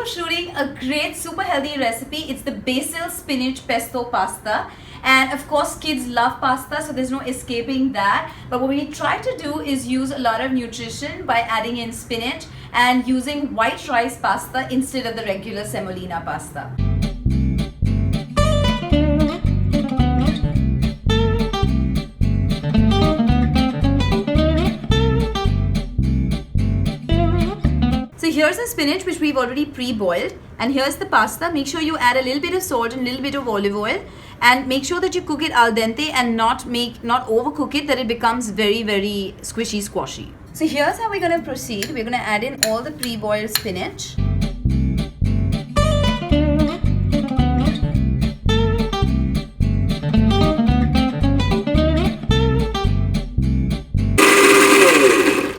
shooting a great super healthy recipe. It's the basil spinach pesto pasta. And of course kids love pasta, so there's no escaping that. But what we try to do is use a lot of nutrition by adding in spinach and using white rice pasta instead of the regular semolina pasta. So here's the spinach which we've already pre-boiled, and here's the pasta. Make sure you add a little bit of salt and a little bit of olive oil, and make sure that you cook it al dente and not overcook it, that it becomes very squishy squashy. So here's how we're going to proceed. We're going to add in all the pre-boiled spinach.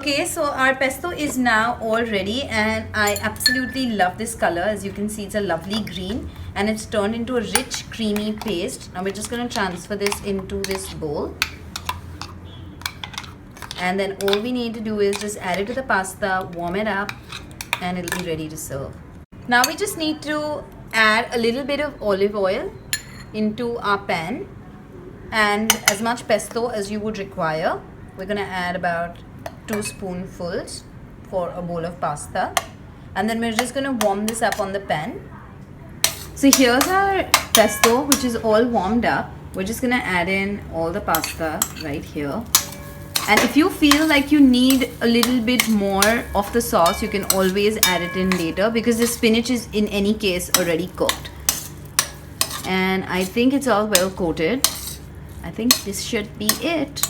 Okay, so our pesto is now all ready, and I absolutely love this color. As you can see, it's a lovely green and it's turned into a rich creamy paste. Now we're just going to transfer this into this bowl, and then all we need to do is just add it to the pasta, warm it up, and it'll be ready to serve. Now we just need to add a little bit of olive oil into our pan, and as much pesto as you would require. We're going to add about 2 spoonfuls for a bowl of pasta, and then we're just going to warm this up on the pan. So here's our pesto, which is all warmed up. We're just going to add in all the pasta right here, and if you feel like you need a little bit more of the sauce, you can always add it in later, because the spinach is in any case already cooked. And I think it's all well coated. I think this should be it.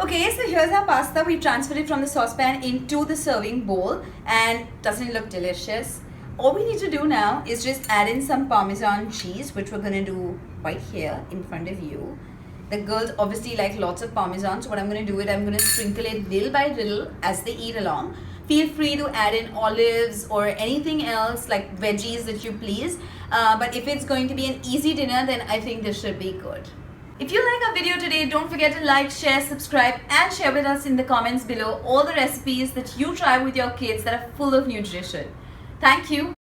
Okay, so here's our pasta. We transferred it from the saucepan into the serving bowl, and doesn't it look delicious? All we need to do now is just add in some Parmesan cheese, which we're going to do right here in front of you. The girls obviously like lots of Parmesan, so what I'm going to do is I'm going to sprinkle it little by little as they eat along. Feel free to add in olives or anything else like veggies that you please. But if it's going to be an easy dinner, then I think this should be good. If you like our video today, don't forget to like, share, subscribe, and share with us in the comments below all the recipes that you try with your kids that are full of nutrition. Thank you.